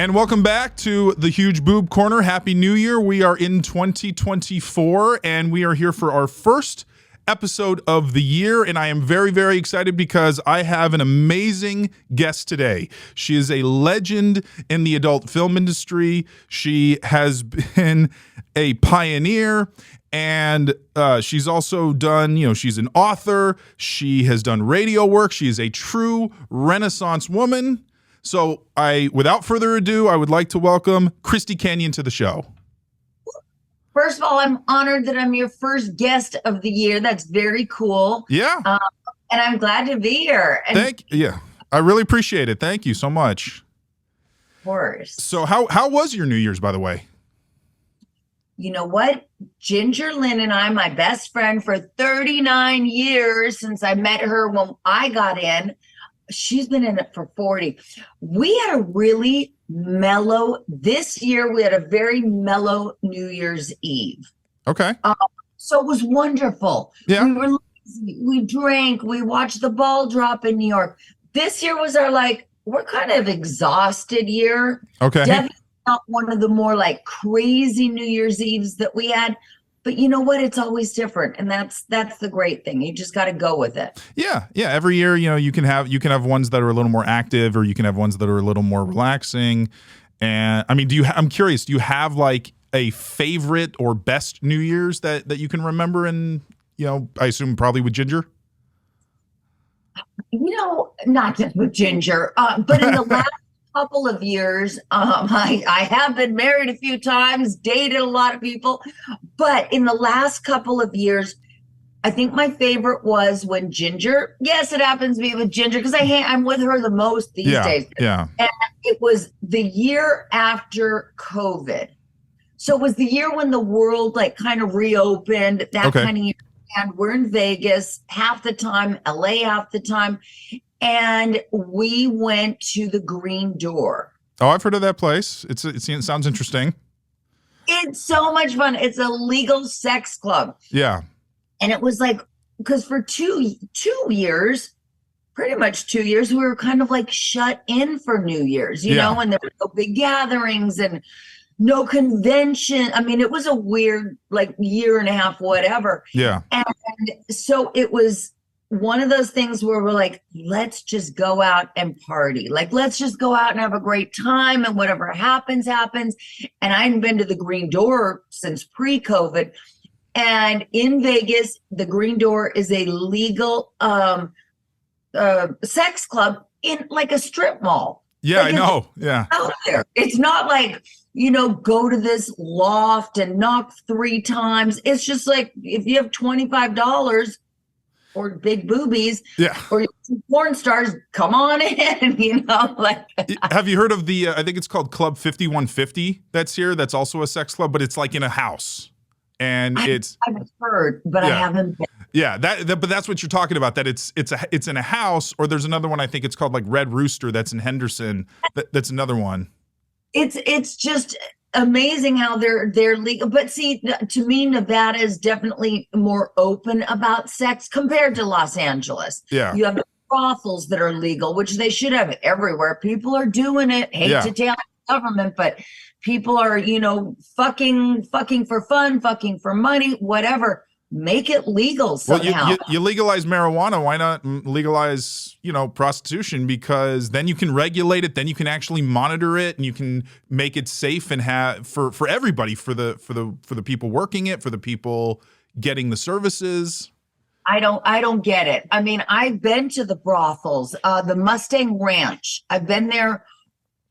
And welcome back to the Huge Boob Corner. Happy New Year. We are in 2024, and we are here for our first episode of the year, and I am very, very excited because I have an amazing guest today. She is a legend in the adult film industry. She has been a pioneer, and she's also done, she's an author. She has done radio work. She is a true Renaissance woman. So without further ado, I would like to welcome Christy Canyon to the show. First of all, I'm honored that I'm your first guest of the year. That's very cool. Yeah. And I'm glad to be here. And I really appreciate it. Thank you so much. Of course. So how was your New Year's, by the way? You know what? Ginger Lynn and I, my best friend for 39 years since I met her when I got in. She's been in it for 40. We had a really mellow, this year we had a very mellow New Year's Eve. Okay. So it was wonderful. Yeah. We were lazy, we drank, we watched the ball drop in New York. This year was our we're kind of exhausted year. Okay. Definitely not one of the more crazy New Year's Eves that we had. But you know what? It's always different, and that's the great thing. You just got to go with it. Yeah. Every year, you can have ones that are a little more active, or you can have ones that are a little more relaxing. And I mean, I'm curious. Do you have a favorite or best New Year's that you can remember? And I assume probably with Ginger. Not just with Ginger, but in the last couple of years, I have been married a few times, dated a lot of people, but in the last couple of years, I think my favorite was when Ginger, yes, it happens to be with Ginger because I'm with her the most these days. Yeah. And it was the year after COVID. So it was the year when the world kind of reopened, that kind of year. And we're in Vegas half the time, LA half the time. And we went to the Green Door. Oh, I've heard of that place. It sounds interesting. It's so much fun. It's a legal sex club. Yeah. And it was because for two years, pretty much 2 years, we were kind of shut in for New Year's, you know, and there were no big gatherings and no convention. I mean, it was a weird year and a half, whatever. Yeah. And so it was one of those things where we're let's just go out and party. Let's just go out and have a great time, and whatever happens, happens. And I hadn't been to the Green Door since pre-COVID. And in Vegas, the Green Door is a legal sex club in a strip mall. Yeah, I know. Yeah. Out there. It's not go to this loft and knock 3 times. It's just if you have $25 or big boobies, or porn stars, come on in, Have you heard of the, I think it's called Club 5150 that's here, that's also a sex club, but it's in a house. And I've heard, but I haven't been. Yeah, but that's what you're talking about, that it's in a house, or there's another one, I think it's called Red Rooster, that's in Henderson. That's another one. It's just amazing how they're legal. But see, to me, Nevada is definitely more open about sex compared to Los Angeles. Yeah. You have the brothels that are legal, which they should have everywhere. People are doing it. Hate to tell the government, but people are, fucking for fun, fucking for money, whatever. Make it legal somehow. Well, you legalize marijuana. Why not legalize, prostitution? Because then you can regulate it. Then you can actually monitor it, and you can make it safe and have for everybody, for the people working it, for the people getting the services. I don't get it. I mean, I've been to the brothels, the Mustang Ranch. I've been there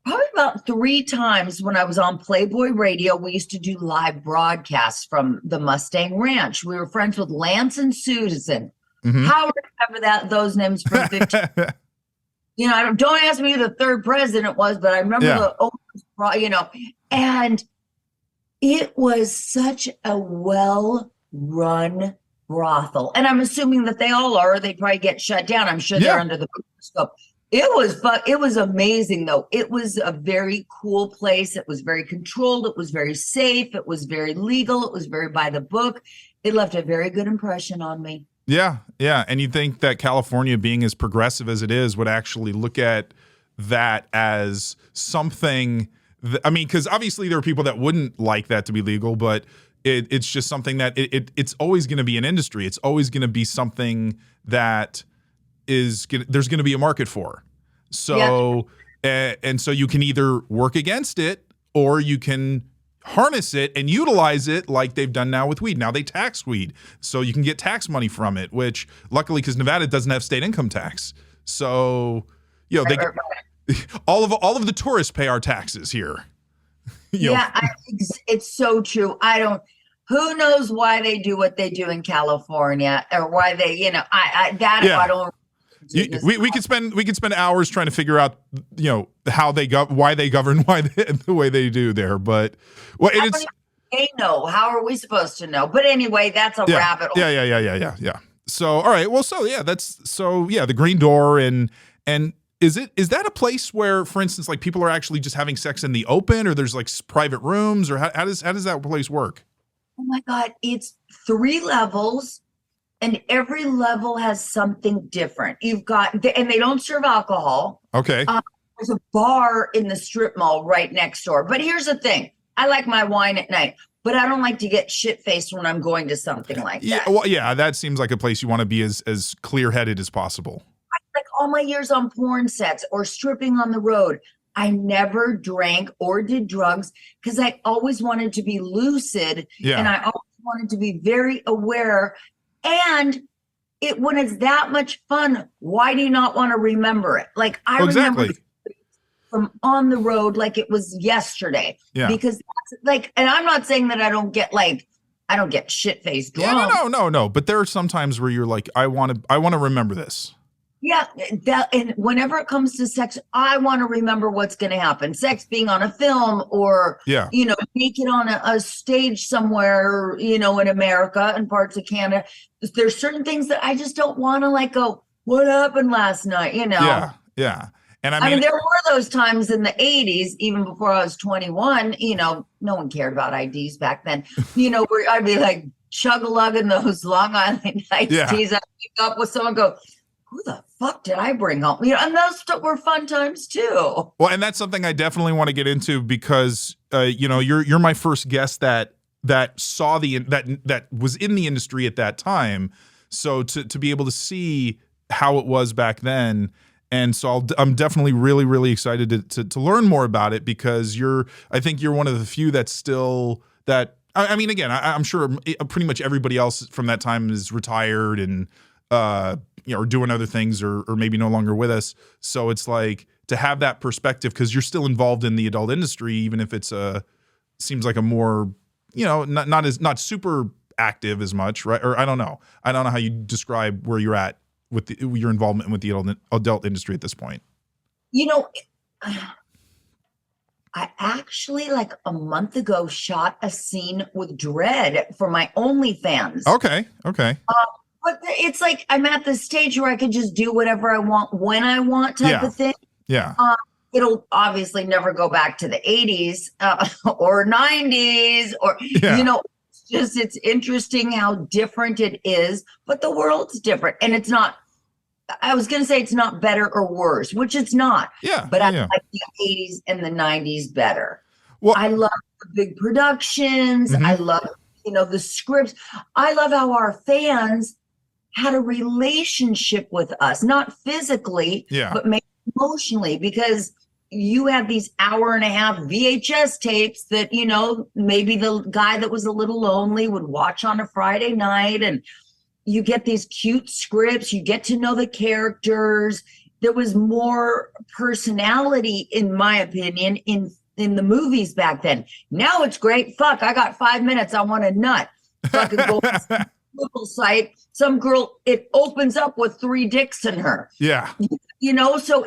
probably about 3 times. When I was on Playboy Radio, we used to do live broadcasts from the Mustang Ranch. We were friends with Lance and Susan. Mm-hmm. How do I remember those names from 50? Don't ask me who the 3rd president was, but I remember the owners, and it was such a well-run brothel. And I'm assuming that they all are. They probably get shut down. I'm sure they're under the microscope. It was amazing, though. It was a very cool place. It was very controlled. It was very safe. It was very legal. It was very by the book. It left a very good impression on me. Yeah, yeah. And you think that California, being as progressive as it is, would actually look at that as something I mean, because obviously there are people that wouldn't like that to be legal, but it's just something that it's always going to be an industry. It's always going to be something that there's going to be a market for. So, and so you can either work against it or you can harness it and utilize it like they've done now with weed. Now they tax weed, so you can get tax money from it, which luckily, because Nevada doesn't have state income tax. So, all of the tourists pay our taxes here. It's so true. Who knows why they do what they do in California, or why they, I don't. We could spend hours trying to figure out, why they govern, the way they do there. But they know. How are we supposed to know? But anyway, that's a rabbit hole. Yeah. So all right. Well, the Green Door and is that a place where, for instance, like people are actually just having sex in the open, or there's like private rooms, or how does that place work? Oh my God, it's 3 levels. And every level has something different. And they don't serve alcohol. Okay. There's a bar in the strip mall right next door. But here's the thing. I like my wine at night, but I don't like to get shit-faced when I'm going to something like that. Well, that seems like a place you want to be as clear-headed as possible. Like all my years on porn sets or stripping on the road, I never drank or did drugs because I always wanted to be lucid. Yeah. And I always wanted to be very aware. And when it's that much fun, why do you not want to remember it? Like remember from on the road like it was yesterday. Yeah. Because that's like, and I'm not saying that I don't get shit-faced drunk. Yeah, no. But there are some times where you're like, I want to remember this. Yeah, and whenever it comes to sex, I want to remember what's going to happen. Sex being on a film or, naked on a stage somewhere, in America and parts of Canada. There's certain things that I just don't want to go, what happened last night, Yeah. And I mean, there were those times in the 80s, even before I was 21, no one cared about IDs back then, where I'd be like chug-a-lugging those Long Island iced teas. I'd pick up with someone go, who the fuck did I bring home? And those were fun times too. Well, and that's something I definitely want to get into because, you're my first guest that saw that was in the industry at that time. So to be able to see how it was back then. And so I'm definitely really, really excited to learn more about it because I think you're one of the few that's still that. I mean, again, I'm sure pretty much everybody else from that time is retired and, or doing other things or maybe no longer with us. So it's like to have that perspective because you're still involved in the adult industry, even if seems like a more, not super active as much, right? Or I don't know how you describe where you're at with your involvement with the adult industry at this point. I actually a month ago shot a scene with Dredd for my OnlyFans. Okay. But it's like I'm at the stage where I could just do whatever I want when I want type of thing. Yeah. It'll obviously never go back to the 80s or 90s or, it's interesting how different it is, but the world's different. And it's not, I was going to say it's not better or worse, which it's not. Yeah. But I like the 80s and the 90s better. Well, I love the big productions. Mm-hmm. I love, the scripts. I love how our fans had a relationship with us, not physically, but maybe emotionally, because you had these 1.5-hour VHS tapes that, maybe the guy that was a little lonely would watch on a Friday night, and you get these cute scripts, you get to know the characters. There was more personality, in my opinion, in the movies back then. Now it's great. Fuck, I got 5 minutes. I want a nut. Fucking go local site. Some girl, it opens up with 3 dicks in her. Yeah. So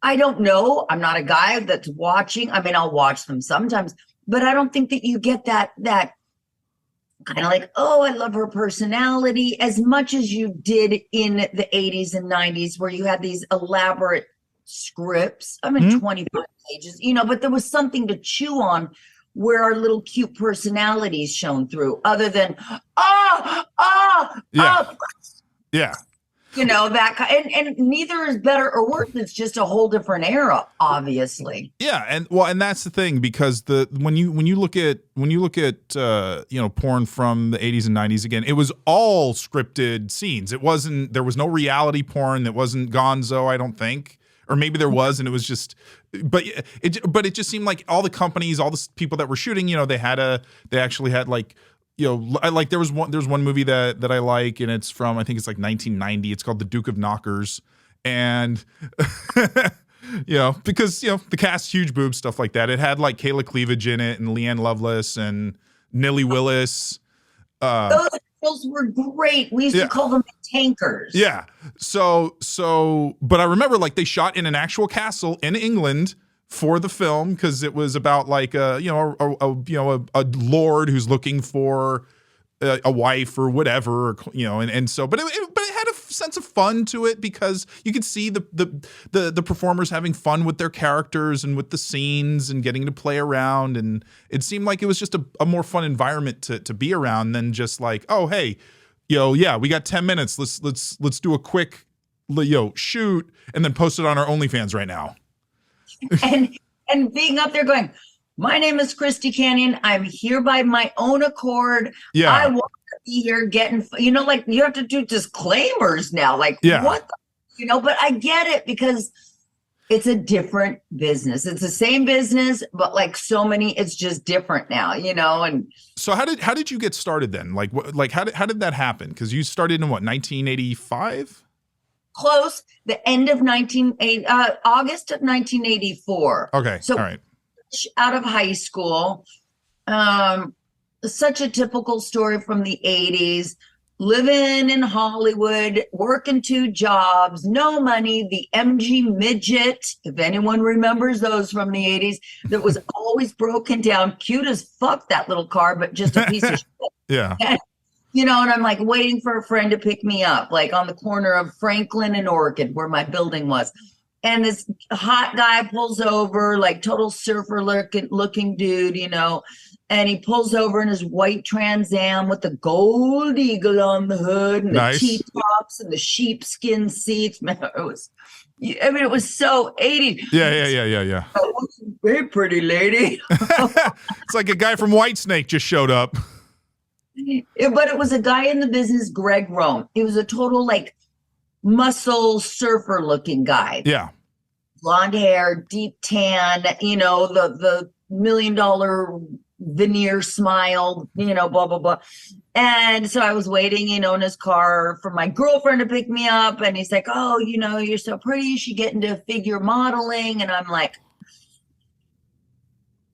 I don't know. I'm not a guy that's watching. I mean, I'll watch them sometimes, but I don't think that you get that kind of like, oh, I love her personality as much as you did in the 80s and 90s where you had these elaborate scripts. I mean, 25 pages, but there was something to chew on where our little cute personalities shone through other than, Yeah. and neither is better or worse. It's just a whole different era, obviously. Yeah, and that's the thing, because when you look at porn from the 80s and 90s, again, it was all scripted scenes. There was no reality porn. That wasn't Gonzo, I don't think. Or maybe there was, and it was just, but it just seemed like all the companies, all the people that were shooting, they actually had like, there's one movie that I like, and it's from, I think it's like 1990. It's called The Duke of Knockers, and because the cast, huge boobs, stuff like that. It had like Kayla Cleavage in it, and Leanne Lovelace and Nilly Willis. Those were great. We used to call them tankers. Yeah. So, but I remember like they shot in an actual castle in England for the film, because it was about like a lord who's looking for a wife or whatever, and so, but it had a sense of fun to it, because you could see the performers having fun with their characters and with the scenes and getting to play around, and it seemed like it was just a more fun environment to be around than just like, oh hey, we got 10 minutes, let's do a quick shoot and then post it on our OnlyFans right now. and being up there going, my name is Christy Canyon. I'm here by my own accord. Yeah. I want to be here getting, like you have to do disclaimers now. Like, what, but I get it, because it's a different business. It's the same business, but like so many, it's just different now, and. So how did you get started then? Like how did that happen? Because you started in what, 1985? Close, the end of August of 1984. Okay, so all right. Out of high school, such a typical story from the 80s. Living in Hollywood, working 2 jobs, no money. The MG Midget, if anyone remembers those from the 80s, that was always broken down, cute as fuck, that little car, but just a piece of shit. Yeah. And I'm like waiting for a friend to pick me up, like on the corner of Franklin and Orchid, where my building was. And this hot guy pulls over, like total surfer looking dude, and he pulls over in his white Trans Am with the gold eagle on the hood and the T-tops and the sheepskin seats. Man, it was so 80s. Yeah. Oh, hey, pretty lady. It's like a guy from Whitesnake just showed up. But it was a guy in the business, Greg Rome. He was a total like muscle surfer looking guy. Yeah. Blonde hair, deep tan, the $1 million veneer smile, blah, blah, blah. And so I was waiting, in his car for my girlfriend to pick me up. And he's like, oh, you're so pretty. You should get into figure modeling. And I'm like,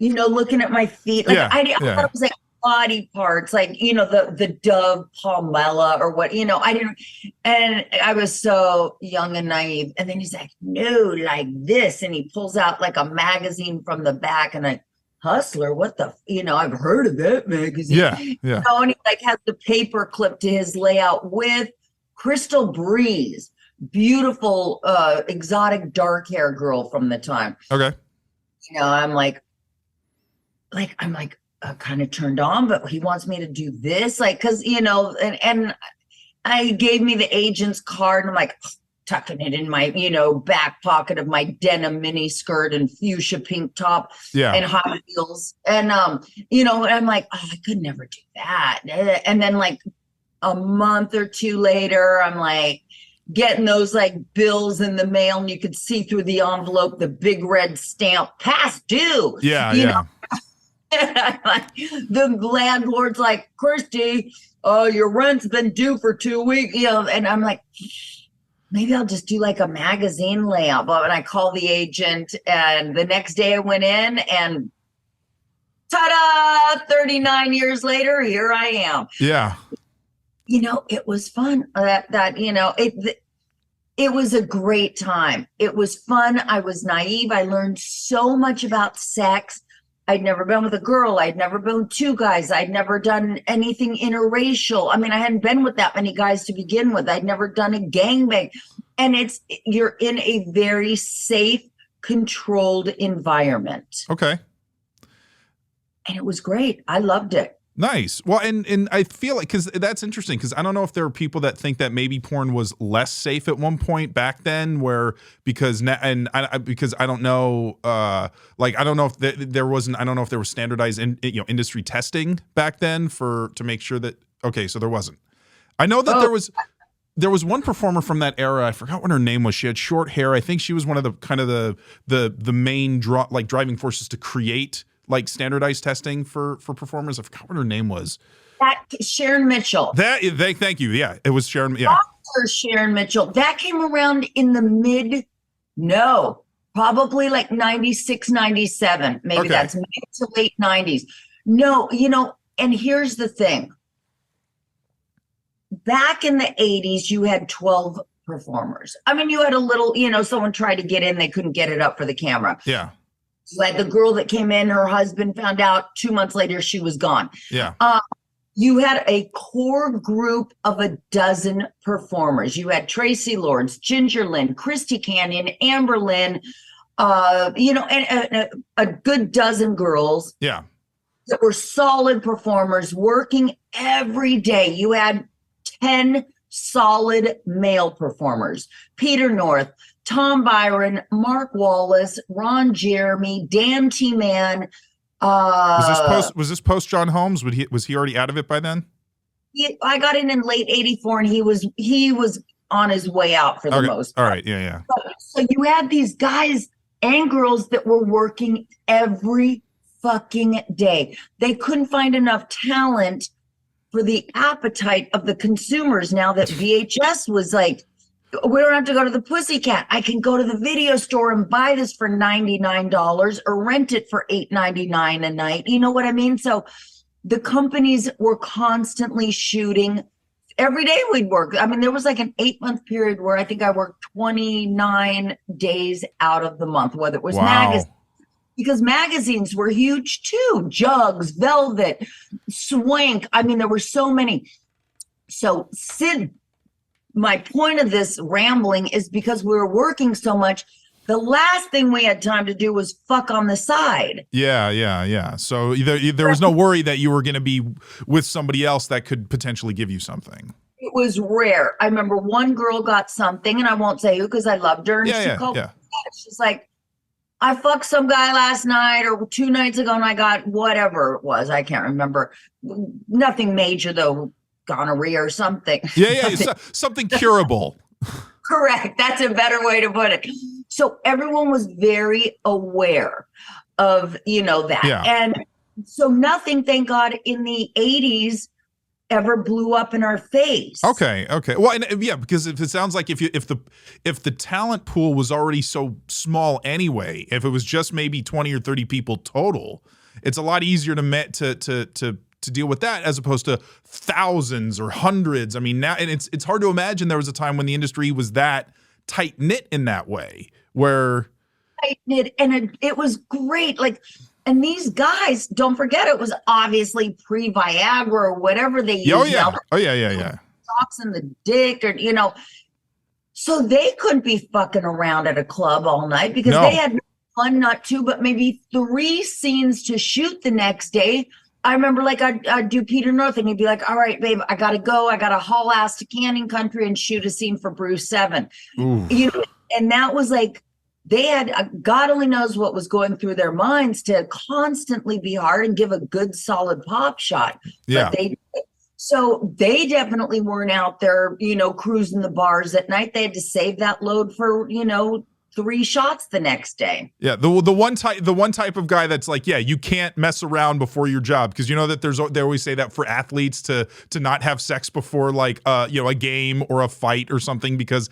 looking at my feet. Like, I thought it was like body parts, like, the Dove Palmella or what, I didn't. And I was so young and naive. And then he's like, no, like this. And he pulls out like a magazine from the back, and I, Hustler, what the, I've heard of that magazine. Yeah. And he like has the paper clip to his layout with Crystal Breeze, beautiful, exotic dark hair girl from the time. Okay. I'm like, kind of turned on, but he wants me to do this, like, cause and I gave me the agent's card, and I'm like tucking it in my, back pocket of my denim mini skirt and fuchsia pink top and high heels. And, I'm like, oh, I could never do that. And then like a month or 2 later, I'm like getting those like bills in the mail, and you could see through the envelope, the big red stamp, past due. Yeah. The landlord's like, Christy, your rent's been due for 2 weeks, and I'm like, maybe I'll just do like a magazine layout. But when I call the agent, and the next day I went in, and ta-da, 39 years later, here I am. Yeah. It was fun. It was a great time. It was fun. I was naive. I learned so much about sex. I'd never been with a girl. I'd never been with 2 guys. I'd never done anything interracial. I mean, I hadn't been with that many guys to begin with. I'd never done a gangbang. And you're in a very safe, controlled environment. Okay. And it was great. I loved it. Nice. Well, and I feel like, because that's interesting, because I don't know if there are people that think that maybe porn was less safe at one point back then, because I don't know, like I don't know if there wasn't, I don't know if there was standardized industry testing back then to make sure that, okay, so there wasn't. I know that there was one performer from that era. I forgot what her name was. She had short hair. I think she was one of the kind of the main driving forces to create like standardized testing for performers. I forgot what her name was. Sharon Mitchell. Thank you. Yeah, it was Sharon. Yeah, Dr. Sharon Mitchell. That came around in the probably like 96, 97. Maybe that's mid to late 90s. No, and here's the thing. Back in the 80s, you had 12 performers. I mean, you had a little, someone tried to get in, they couldn't get it up for the camera. Yeah. You had the girl that came in, her husband found out 2 months later she was gone. Yeah. You had a core group of a dozen performers. You had Tracy Lords, Ginger Lynn, Christy Canyon, Amber Lynn, and a good dozen girls. Yeah. That were solid performers working every day. You had 10 solid male performers. Peter North, Tom Byron, Mark Wallace, Ron Jeremy, Dan T. Mann. Was this post John Holmes? Was he already out of it by then? I got in late '84, and he was on his way out for the most part. All right, yeah. So you had these guys and girls that were working every fucking day. They couldn't find enough talent for the appetite of the consumers. Now that VHS was like, we don't have to go to the Pussycat. I can go to the video store and buy this for $99 or rent it for $8.99 a night. You know what I mean? So the companies were constantly shooting. Every day we'd work. I mean, there was like an 8-month period where I think I worked 29 days out of the month, whether it was magazines. Because magazines were huge too. Jugs, Velvet, Swank. I mean, there were so many. So Sid, my point of this rambling is because we were working so much, the last thing we had time to do was fuck on the side. Yeah. So there was no worry that you were going to be with somebody else that could potentially give you something. It was rare. I remember one girl got something, and I won't say who because I loved her. And she called me. She's like, I fucked some guy last night or 2 nights ago, and I got whatever it was. I can't remember. Nothing major, though. Gonorrhea or something. Yeah. Something curable. Correct. That's a better way to put it. So everyone was very aware of, that. Yeah. And so nothing, thank God, in the 80s ever blew up in our face. Okay. Well, and because if it sounds like if the talent pool was already so small anyway, if it was just maybe 20 or 30 people total, it's a lot easier to deal with that as opposed to thousands or hundreds. I mean, now, and it's hard to imagine there was a time when the industry was that tight knit in that way, where tight knit, and it was great. Like, and these guys, don't forget, it was obviously pre-Viagra or whatever they used. Oh yeah. Socks in the dick, or so they couldn't be fucking around at a club all night because they had one, not 2, but maybe 3 scenes to shoot the next day. I remember, like, I'd do Peter North, and he'd be like, all right, babe, I got to go. I got to haul ass to Canyon Country and shoot a scene for Bruce 7. And that was like, they had, God only knows what was going through their minds to constantly be hard and give a good, solid pop shot. Yeah. So they definitely weren't out there, cruising the bars at night. They had to save that load for, 3 shots the next day. Yeah, the one type of guy that's like, you can't mess around before your job, because that they always say that for athletes to not have sex before like a game or a fight or something, because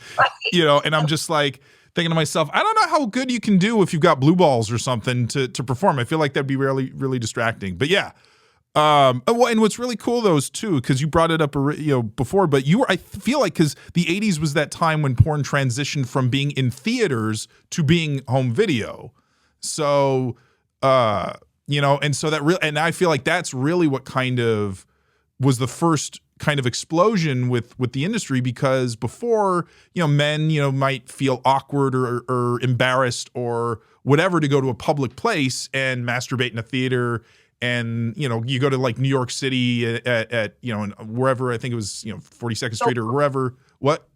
and I'm just like thinking to myself, I don't know how good you can do if you've got blue balls or something to perform. I feel like that'd be really, really distracting. But yeah. And what's really cool though is too, because you brought it up before, but I feel like, because the 80s was that time when porn transitioned from being in theaters to being home video. So and so that and I feel like that's really what kind of was the first kind of explosion with the industry, because before, men, might feel awkward or embarrassed or whatever to go to a public place and masturbate in a theater and you go to like New York City at wherever, I think it was 42nd Street or wherever. What?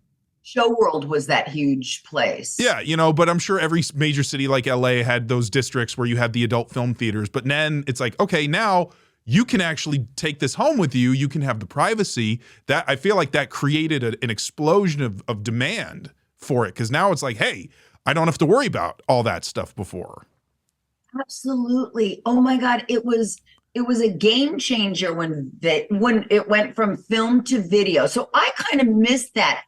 Show World was that huge place. Yeah, but I'm sure every major city like LA had those districts where you had the adult film theaters. But then it's like, okay, now you can actually take this home with you. You can have the privacy. That I feel like that created an explosion of demand for it, because now it's like, hey, I don't have to worry about all that stuff before. Absolutely. Oh my God, it was a game changer when it went from film to video. So I kind of missed that.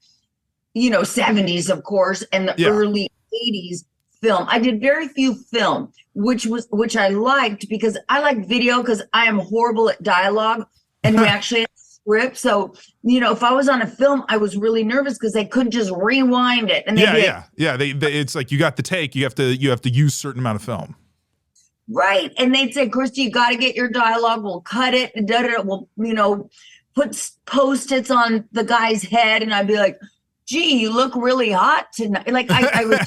70s, of course, and the early 80s film. I did very few film, which I liked, because I like video, because I am horrible at dialogue, and we actually had a script. So, if I was on a film, I was really nervous because they couldn't just rewind it. And it's like, you got the take, you have to use a certain amount of film. Right. And they'd say, Christy, you got to get your dialogue. We'll cut it. We'll, put Post-its on the guy's head. And I'd be like, gee, you look really hot tonight. Like I was,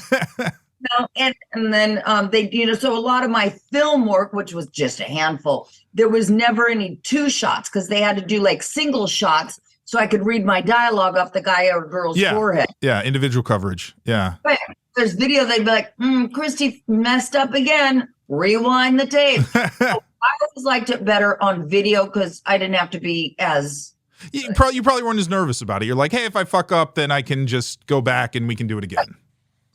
and then they, so a lot of my film work, which was just a handful, there was never any two shots, because they had to do like single shots so I could read my dialogue off the guy or girl's forehead. Yeah, individual coverage. Yeah. But there's video, they'd be like, Christy messed up again. Rewind the tape. So I always liked it better on video, because I didn't have to be as... You probably weren't as nervous about it. You're like, hey, if I fuck up, then I can just go back and we can do it again.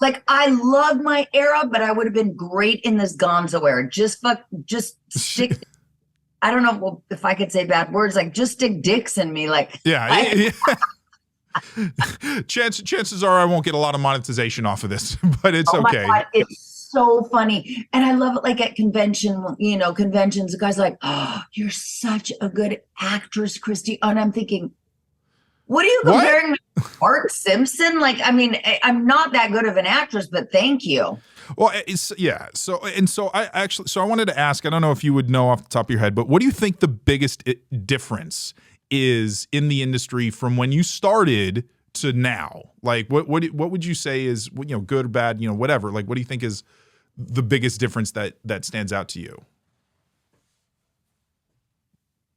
Like, I loved my era, but I would have been great in this Gonzo era. Just stick. I don't know if I could say bad words. Like, just stick dicks in me. Like, chances are I won't get a lot of monetization off of this, but it's okay. My God, it's so funny. And I love it. Like at conventions, the guys are like, oh, you're such a good actress, Christy. And I'm thinking, what are you comparing me to Bart Simpson? Like, I mean, I'm not that good of an actress, but thank you. Well, So I wanted to ask, I don't know if you would know off the top of your head, but what do you think the biggest difference is in the industry from when you started to now? Like, what would you say is, good or bad, whatever? Like, what do you think is the biggest difference that stands out to you?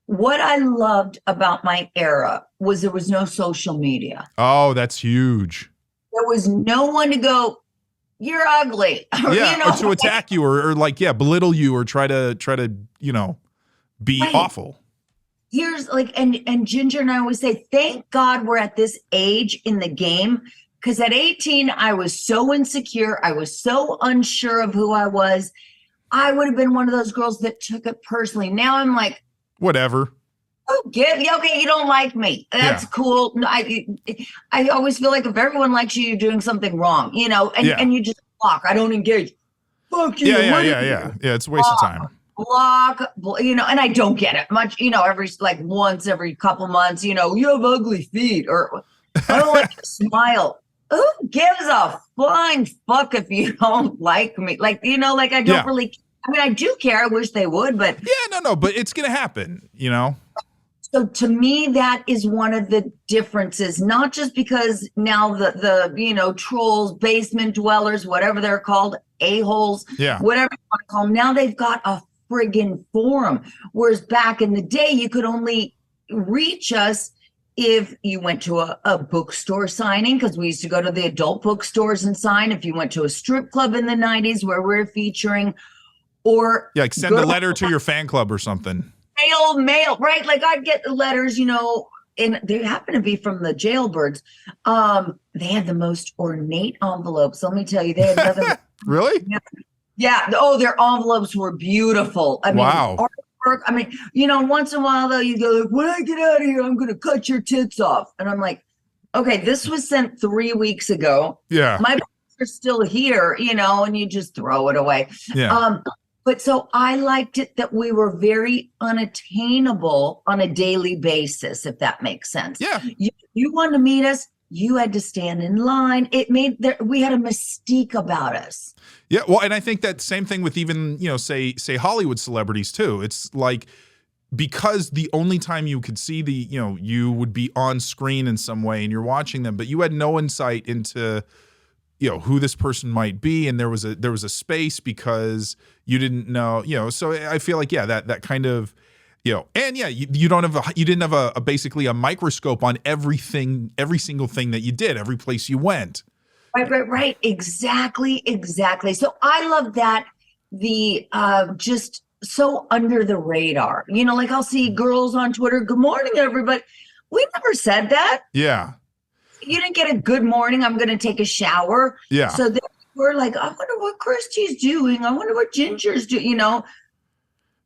What I loved about my era was there was no social media. Oh, that's huge. There was no one to go, you're ugly. Or to attack you or belittle you or try to be awful. Here's and Ginger and I always say, thank God we're at this age in the game. Because at 18, I was so insecure. I was so unsure of who I was. I would have been one of those girls that took it personally. Now I'm like, whatever. Okay, you don't like me. That's cool. I always feel like if everyone likes you, you're doing something wrong, and you just block. I don't engage. Fuck you. Yeah. It's a waste of time. Block, and I don't get it much, once every couple months, you have ugly feet, or I don't like to smile. Who gives a flying fuck if you don't like me? I don't really, I do care. I wish they would, but. Yeah, no, but it's going to happen, So to me, that is one of the differences, not just because now the trolls, basement dwellers, whatever they're called, a-holes, whatever you want to call them, now they've got a friggin' forum. Whereas back in the day, you could only reach us if you went to a bookstore signing, because we used to go to the adult bookstores and sign. If you went to a strip club in the 90s where we're featuring, or send a letter to your fan club or something. Mail, right? Like I'd get the letters, and they happen to be from the jailbirds. They had the most ornate envelopes. Let me tell you, they had nothing. Really? Yeah. Oh, their envelopes were beautiful. I mean, wow. Artwork. I mean, once in a while though, you go like, when I get out of here, I'm going to cut your tits off. And I'm like, okay, this was sent 3 weeks ago. Yeah. My books are still here, and you just throw it away. Yeah. But so I liked it that we were very unattainable on a daily basis, if that makes sense. Yeah. You wanted to meet us, you had to stand in line. We had a mystique about us. Yeah. Well, and I think that same thing with even, say Hollywood celebrities too. It's like, because the only time you could see you would be on screen in some way and you're watching them, but you had no insight into who this person might be, and there was a space because you didn't know, so I feel like that kind of, and you didn't have a basically a microscope on every single thing that you did, every place you went. Right. Exactly. So I love that, the just so under the radar, like I'll see girls on Twitter, good morning, everybody. We never said that. Yeah. You didn't get a good morning, I'm going to take a shower. Yeah. So then we're like, I wonder what Christy's doing. I wonder what Ginger's doing,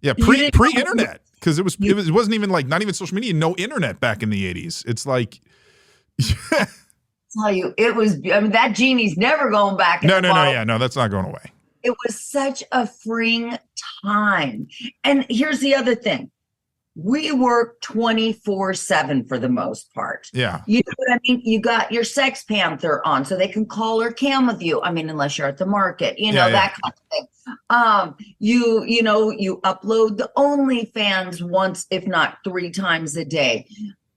Yeah. Pre-internet. Because it wasn't even like, not even social media, no internet back in the 80s. It's like, tell you, it was, that genie's never going back. No, that's not going away. It was such a freeing time. And here's the other thing. We work 24/7 for the most part. Yeah. You know what I mean? You got your Sex Panther on so they can call or cam with you. I mean, unless you're at the market, that kind of thing. You upload the OnlyFans once, if not 3 times a day.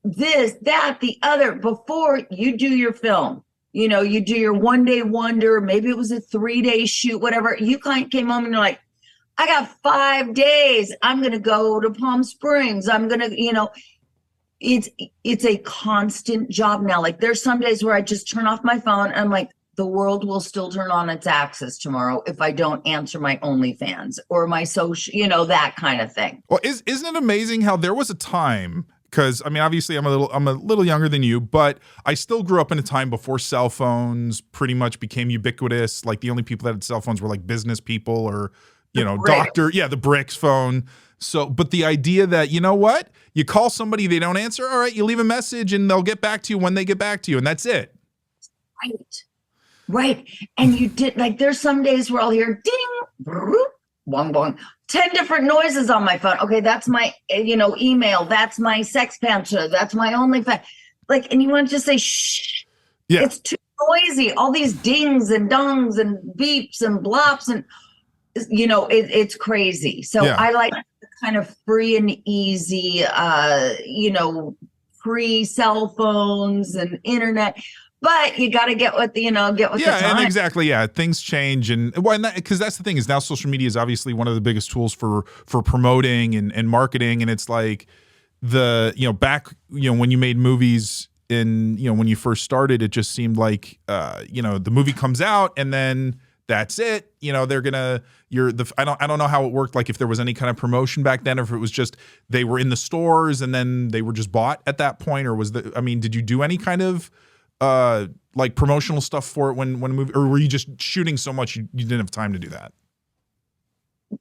This, that, the other, before you do your film. You do your one-day wonder, maybe it was a 3-day shoot, whatever. You came home and you're like, I got 5 days. I'm going to go to Palm Springs. I'm going to, it's a constant job now. Like there's some days where I just turn off my phone and I'm like, the world will still turn on its axis tomorrow if I don't answer my OnlyFans or my social, that kind of thing. Well, isn't it amazing how there was a time, because I mean, obviously I'm a little younger than you, but I still grew up in a time before cell phones pretty much became ubiquitous. Like the only people that had cell phones were like business people or, doctor. Yeah, the bricks phone. So, but the idea that, what? You call somebody, they don't answer. All right, you leave a message and they'll get back to you when they get back to you. And that's it. Right. And you did, like, there's some days where I'll hear ding, broop, bong, bong, 10 different noises on my phone. Okay, that's my, email. That's my Sex Panther. That's my OnlyFans. Like, and you want to just say, shh. Yeah. It's too noisy. All these dings and dongs and beeps and blops and, it's crazy. So I like the kind of free and easy, free cell phones and internet. But you got to get with the time. And exactly. Yeah, things change, and because that's the thing is now social media is obviously one of the biggest tools for promoting and marketing, and it's like back when you made movies and when you first started, it just seemed like the movie comes out and then that's it. They're gonna I don't know how it worked. Like if there was any kind of promotion back then, or if it was just they were in the stores and then they were just bought at that point, or did you do any kind of like promotional stuff for it when a movie, or were you just shooting so much you didn't have time to do that?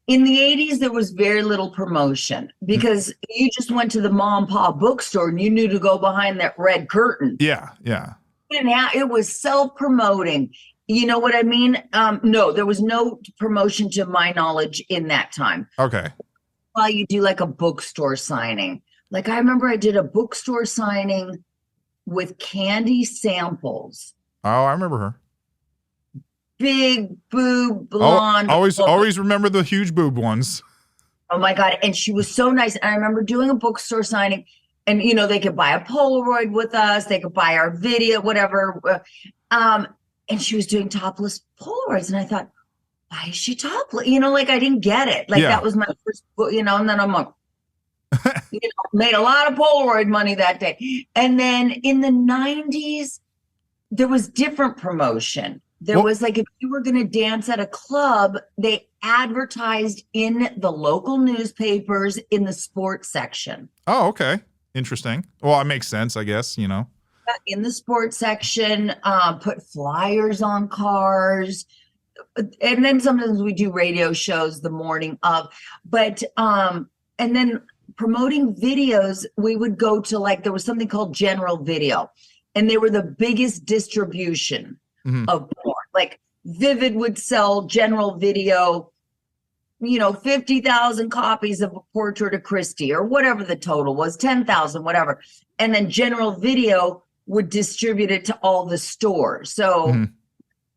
In the 80s, there was very little promotion because you just went to the mom and pop bookstore and you knew to go behind that red curtain. Yeah. And it was self-promoting. You know what I mean? No, there was no promotion to my knowledge in that time. Okay. Well, you do like a bookstore signing. Like I remember I did a bookstore signing with Candy Samples. Oh, I remember her. Big boob, blonde. Always remember the huge boob ones. Oh my God. And she was so nice. And I remember doing a bookstore signing and, they could buy a Polaroid with us. They could buy our video, whatever. And she was doing topless Polaroids. And I thought, why is she topless? I didn't get it. Like that was my first book, and then I'm like, made a lot of Polaroid money that day. And then in the 90s, there was different promotion. There was like, if you were going to dance at a club, they advertised in the local newspapers in the sports section. Oh, okay. Interesting. Well, it makes sense, I guess, In the sports section, put flyers on cars. And then sometimes we do radio shows the morning of. But, and then promoting videos, we would go to there was something called General Video. And they were the biggest distribution of porn. Like Vivid would sell General Video, 50,000 copies of a portrait of Christy or whatever the total was, 10,000, whatever. And then General Video would distribute it to all the stores. So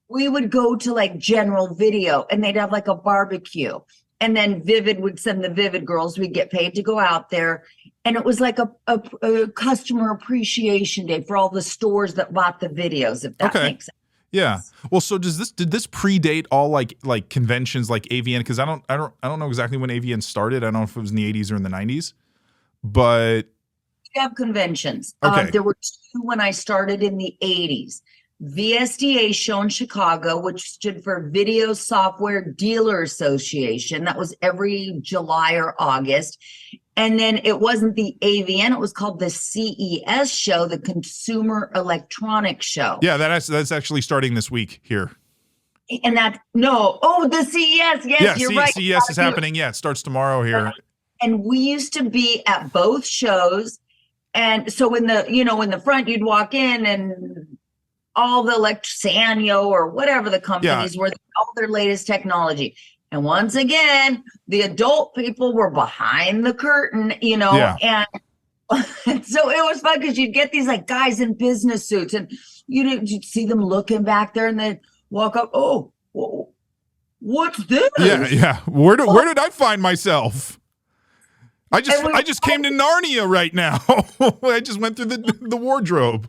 we would go to General Video and they'd have a barbecue. And then Vivid would send the Vivid girls. We'd get paid to go out there. And it was like a customer appreciation day for all the stores that bought the videos, if that makes sense. Yeah. Well, so did this predate all like conventions like AVN? Because I don't know exactly when AVN started. I don't know if it was in the 80s or in the 90s. But we have conventions. Okay. There were two when I started in the 80s. VSDA show in Chicago, which stood for Video Software Dealer Association. That was every July or August. And then it wasn't the AVN, it was called the CES show, the Consumer Electronics Show. Yeah, that's actually starting this week here. And the CES, yes, you're right. CES is happening. Yeah, it starts tomorrow here. And we used to be at both shows. And so in the front, you'd walk in and all the Sanyo or whatever the companies were, all their latest technology. And once again, the adult people were behind the curtain, and so it was fun because you'd get these like guys in business suits and you'd see them looking back there and they'd walk up. Oh, what's this? Yeah. Where did I find myself? I just came to Narnia right now. I just went through the wardrobe.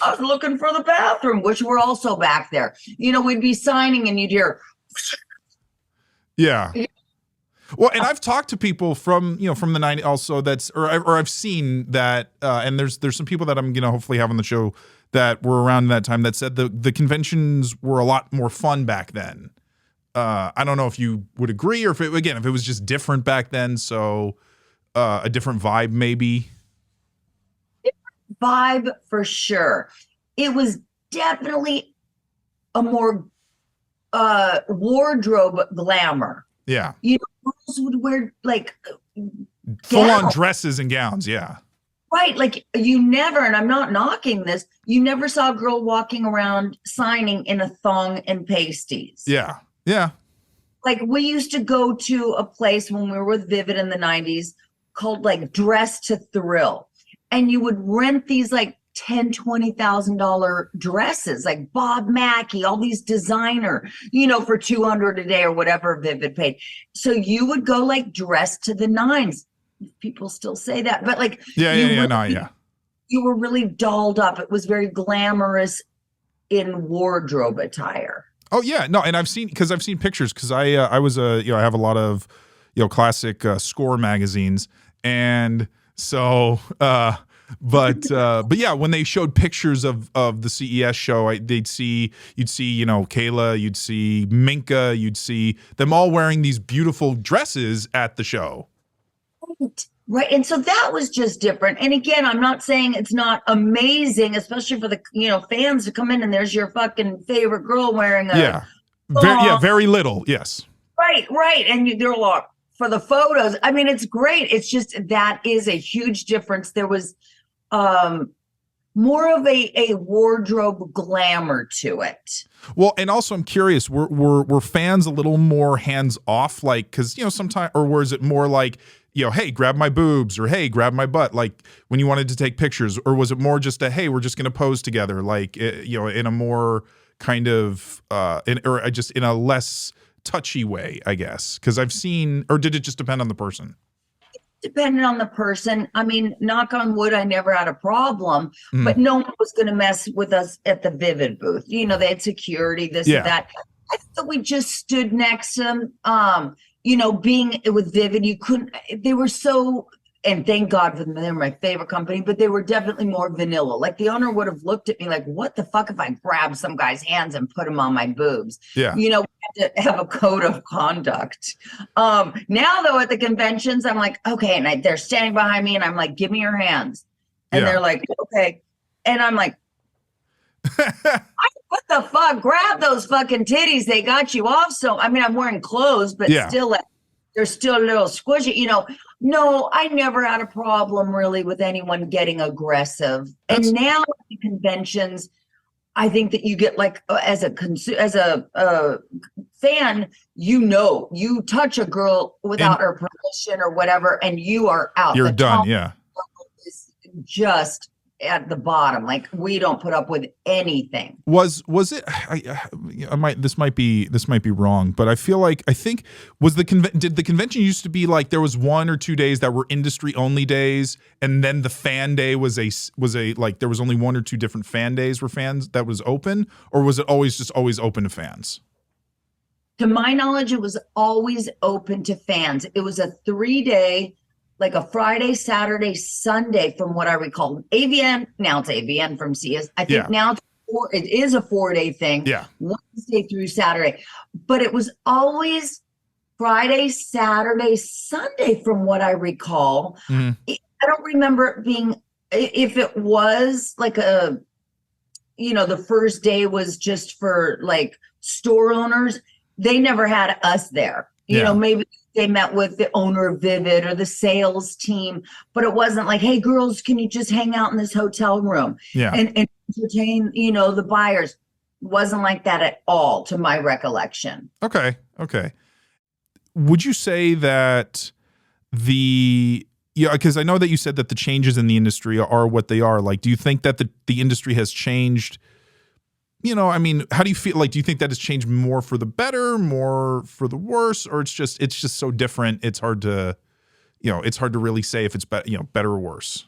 I was looking for the bathroom, which were also back there. We'd be signing and you'd hear. Yeah. Well, and I've talked to people from the 90s also or I've seen that and there's some people that I'm hopefully have on the show that were around that time that said the conventions were a lot more fun back then. I don't know if you would agree or if it was just different back then, so a different vibe maybe. Vibe for sure. It was definitely a more wardrobe glamour. Yeah. Girls would wear like full on dresses and gowns. Yeah. Right. Like you never, and I'm not knocking this, you never saw a girl walking around signing in a thong and pasties. Yeah. Yeah. Like we used to go to a place when we were with Vivid in the 90s called like Dress to Thrill. And you would rent these like $10,000-$20,000 dresses, like Bob Mackie, all these designer, for $200 a day or whatever Vivid paid. So you would go like dressed to the nines. People still say that, but like you were really dolled up. It was very glamorous in wardrobe attire. Oh yeah, no, and I've seen pictures because I was I have a lot of classic score magazines, and so but yeah, when they showed pictures of the CES show, you'd see Kayla, you'd see Minka, you'd see them all wearing these beautiful dresses at the show. Right. And so that was just different. And again, I'm not saying it's not amazing, especially for the fans to come in and there's your fucking favorite girl wearing a very little. Yes. Right. And they're like, for the photos, I mean, it's great. It's just that is a huge difference. There was more of a wardrobe glamour to it. Well, and also I'm curious, were fans a little more hands off, like, because sometimes, or was it more like, hey, grab my boobs, or hey, grab my butt, like when you wanted to take pictures, or was it more just a hey, we're just going to pose together, like in a more kind of just in a less touchy way, I guess? Because I've seen, or did it just depend on the person? Depending on the person. I mean, knock on wood, I never had a problem, but no one was going to mess with us at the Vivid booth. They had security, this and that. I thought we just stood next to them. Being with Vivid, you couldn't, they were so, and thank God for them, they were my favorite company, but they were definitely more vanilla. Like the owner would have looked at me like, what the fuck if I grab some guy's hands and put them on my boobs? Yeah. We had to have a code of conduct. Now though, at the conventions, I'm like, okay. And they're standing behind me and I'm like, give me your hands. And they're like, okay. And I'm like, what the fuck? Grab those fucking titties. They got you off. So, I mean, I'm wearing clothes, but still, they're still a little squishy. No, I never had a problem really with anyone getting aggressive. And now at the conventions, I think that you get like as a fan, you touch a girl without her permission or whatever, and you are out. You're done. Yeah. Is just at the bottom. Like, we don't put up with anything. Was it? I might. This might be wrong, but I think was did the convention used to be like there was 1 or 2 days that were industry only days, and then the fan day was a like there was only 1 or 2 different fan days where fans that was open, or was it always open to fans? To my knowledge, it was always open to fans. It was a 3-day, like a Friday, Saturday, Sunday, from what I recall. AVN, now it's AVN from CS. I think now it is a 4-day thing. Yeah. Wednesday through Saturday. But it was always Friday, Saturday, Sunday, from what I recall. Mm-hmm. I don't remember it being, if it was like the first day was just for like store owners. They never had us there. You know, maybe they met with the owner of Vivid or the sales team, but it wasn't like, hey, girls, can you just hang out in this hotel room and entertain, the buyers? It wasn't like that at all, to my recollection. Okay. Would you say that because I know that you said that the changes in the industry are what they are. Like, do you think that the industry has changed? I mean, how do you feel? Like, do you think that has changed more for the better, more for the worse, or it's just so different? It's hard to really say if it's better or worse.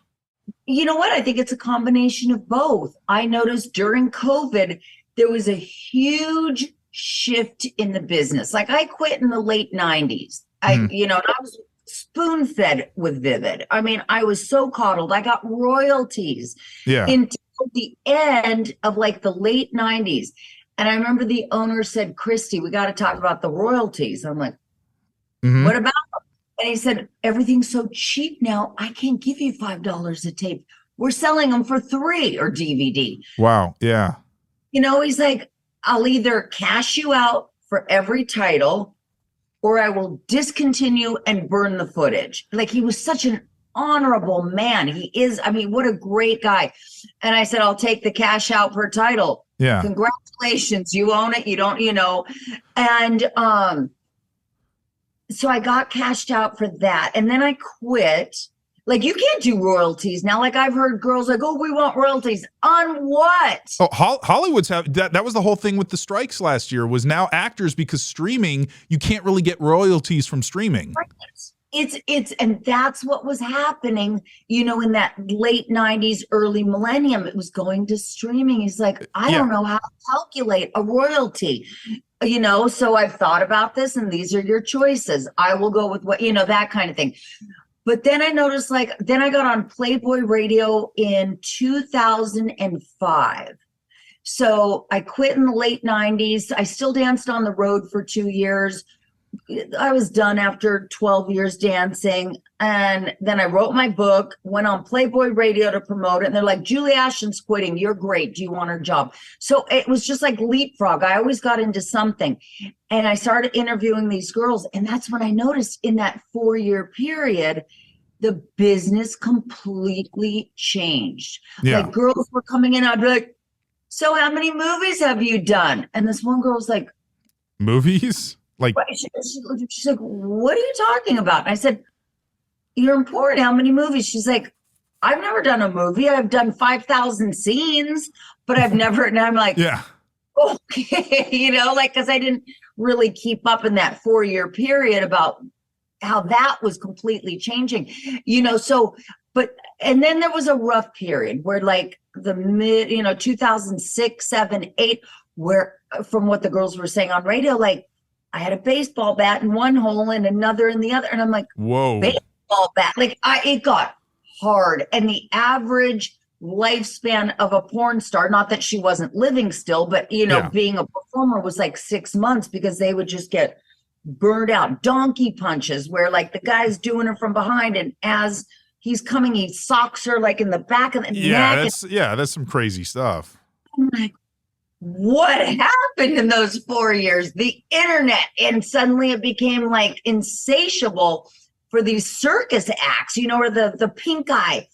You know what? I think it's a combination of both. I noticed during COVID, there was a huge shift in the business. Like, I quit in the late 90s. And I was spoon-fed with Vivid. I mean, I was so coddled. I got royalties. Yeah. The end of like the late 90s. And I remember the owner said, Christy, we got to talk about the royalties. I'm like, what about them? And he said, everything's so cheap now, I can't give you $5 a tape. We're selling them for $3 or DVD. Wow. Yeah. He's like, I'll either cash you out for every title, or I will discontinue and burn the footage. Like, he was such an honorable man. He is, I mean, what a great guy. And I said, I'll take the cash out per title. Yeah. Congratulations. You own it. You don't, and so I got cashed out for that. And then I quit. Like, you can't do royalties now. Like, I've heard girls like, oh, we want royalties on what? Oh, Hollywood's have that was the whole thing with the strikes last year, was now actors, because streaming, you can't really get royalties from streaming. Right. And that's what was happening, in that late 90s, early millennium. It was going to streaming. He's like, I don't know how to calculate a royalty, so I've thought about this, and these are your choices. I will go with what, that kind of thing. But then I noticed, then I got on Playboy Radio in 2005. So I quit in the late 90s. I still danced on the road for 2 years. I was done after 12 years dancing. And then I wrote my book, went on Playboy Radio to promote it. And they're like, Julie Ashton's quitting. You're great. Do you want her job? So it was just like leapfrog. I always got into something. And I started interviewing these girls. And that's when I noticed in that 4-year period, the business completely changed. Yeah. Like, girls were coming in. I'd be like, so how many movies have you done? And this one girl's like, movies? Like, she's like, what are you talking about? And I said, you're important. How many movies? She's like, I've never done a movie. I've done 5,000 scenes, but I've never. And I'm like, yeah, okay, because I didn't really keep up in that 4-year period about how that was completely changing, so, and then there was a rough period where like the mid, 2006, 7, 8, where, from what the girls were saying on radio, like, I had a baseball bat in one hole and another in the other. And I'm like, whoa, baseball bat. Like, it got hard. And the average lifespan of a porn star, not that she wasn't living still, but, being a performer was like 6 months, because they would just get burned out. Donkey punches, where like the guy's doing her from behind, and as he's coming, he socks her like in the back of the neck. That's some crazy stuff. I'm like, what happened in those 4 years? The internet. And suddenly it became like insatiable for these circus acts, or the pink eye,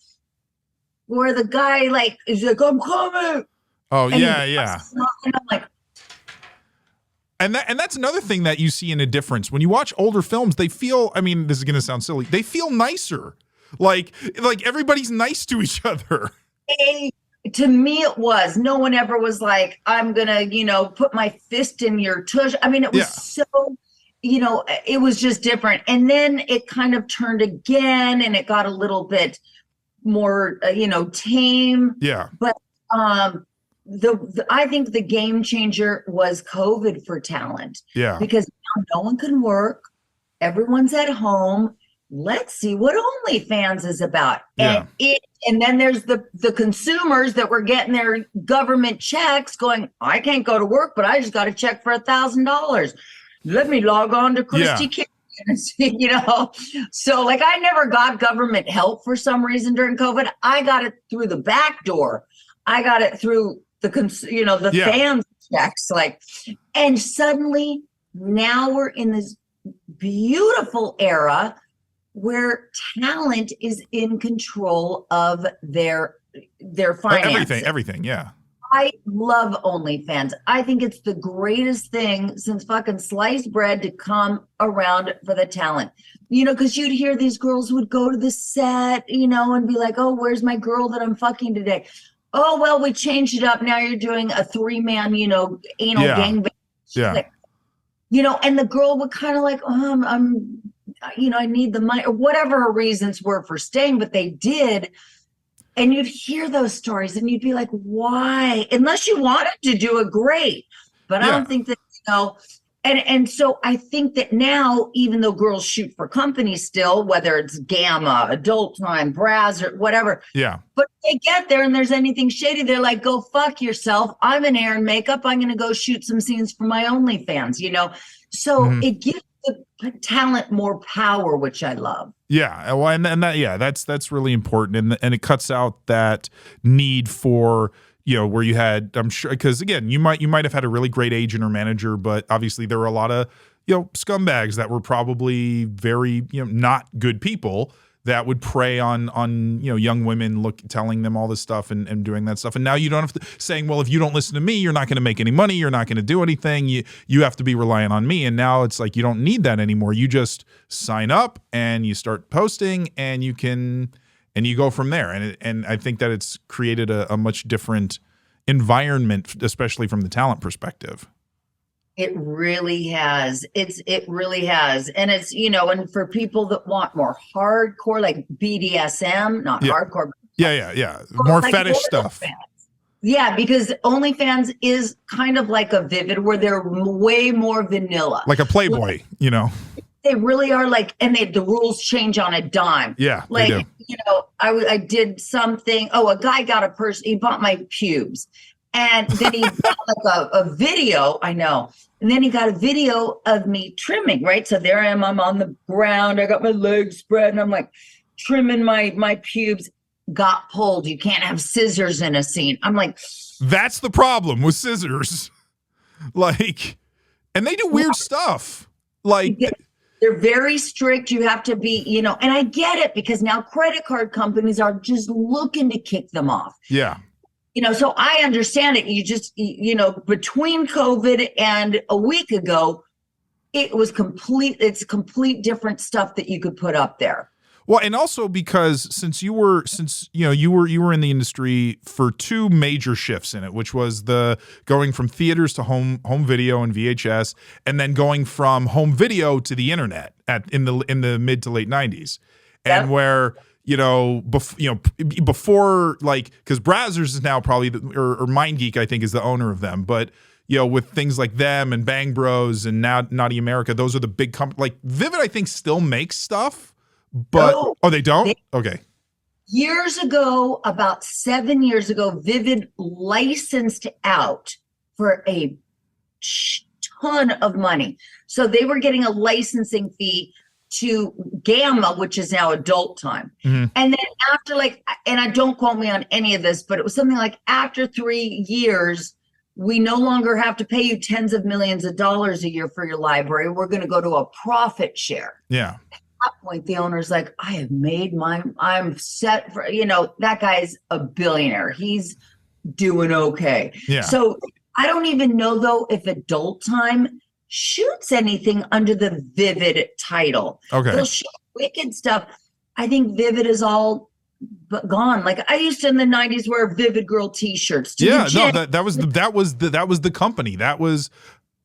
where the guy like is like, I'm coming. Oh, and yeah. And I'm like, and that's another thing that you see in a difference. When you watch older films, they feel, I mean, this is going to sound silly, they feel nicer. Like everybody's nice to each other. To me, it was. No one ever was like, I'm gonna, put my fist in your tush. I mean, it was so, it was just different. And then it kind of turned again, and it got a little bit more, tame. Yeah. But I think the game changer was COVID for talent. Yeah. Because now no one can work. Everyone's at home. Let's see what OnlyFans is about. Yeah. And then there's the consumers that were getting their government checks going, I can't go to work, but I just got a check for $1,000. Let me log on to Christy Canyon and see, So like I never got government help for some reason during COVID. I got it through the back door. I got it through the fans checks. And suddenly now we're in this beautiful era where talent is in control of their finances. Everything. Yeah. I love OnlyFans. I think it's the greatest thing since fucking sliced bread to come around for the talent. Because you'd hear these girls would go to the set, and be like, oh, where's my girl that I'm fucking today? Oh, well, we changed it up. Now you're doing a 3-man, anal gangbang. Yeah. And the girl would kind of like, oh, I'm I need the money, or whatever her reasons were for staying, but they did. And you'd hear those stories and you'd be like, why? Unless you wanted to do it, great. But I don't think that, and so I think that now, even though girls shoot for companies still, whether it's Gamma, Adult Time, Braz, or whatever. Yeah. But they get there and there's anything shady, they're like, go fuck yourself. I'm in hair and makeup. I'm going to go shoot some scenes for my OnlyFans, So it gives the talent more power, which I love. Yeah, well, and that that's really important, and it cuts out that need for where you had, I'm sure, because again, you might have had a really great agent or manager, but obviously there were a lot of scumbags that were probably very not good people that would prey on young women telling them all this stuff and doing that stuff. And now you don't have to saying, well, if you don't listen to me, you're not going to make any money. You're not going to do anything. You have to be relying on me. And now it's like, you don't need that anymore. You just sign up and you start posting and you go from there. And I think that it's created a much different environment, especially from the talent perspective. It really has. It really has. And it's, and for people that want more hardcore, like BDSM, not hardcore. Yeah. More like fetish stuff. Yeah, because OnlyFans is kind of like a Vivid where they're way more vanilla. Like a Playboy, They really are and the rules change on a dime. Yeah, they do. I did something. Oh, a guy got he bought my pubes. And then he got a video, I know. And then he got a video of me trimming, right? So there I am, I'm on the ground. I got my legs spread and I'm like trimming my pubes. Got pulled. You can't have scissors in a scene. I'm like, that's the problem with scissors. And they do weird stuff. They're very strict. You have to be, and I get it because now credit card companies are just looking to kick them off. Yeah. So I understand it. You just, between COVID and a week ago, it's complete different stuff that you could put up there. Well, and also because since you were in the industry for 2 major shifts in it, which was the going from theaters to home video and VHS, and then going from home video to the internet in the mid to late 90s, and where before because Brazzers is now probably or MindGeek I think is the owner of them, but with things like them and Bang Bros and now Naughty America, those are the big companies. Vivid I think still makes stuff, but they don't. Okay. Years ago, about 7 years ago, Vivid licensed out for a ton of money, so they were getting a licensing fee to Gamma, which is now Adult Time. Mm-hmm. And then after and I don't quote me on any of this, but it was something like after 3 years, we no longer have to pay you tens of millions of dollars a year for your library. We're going to go to a profit share. Yeah. At that point, the owner's like, I have made I'm set for, that guy's a billionaire. He's doing okay. Yeah. So I don't even know though, if Adult Time shoots anything under the Vivid title. Okay. They'll shoot wicked stuff. I think Vivid is all, 100% but gone. Like I used to in the 90s wear Vivid Girl t-shirts to the gym. that was the company. That was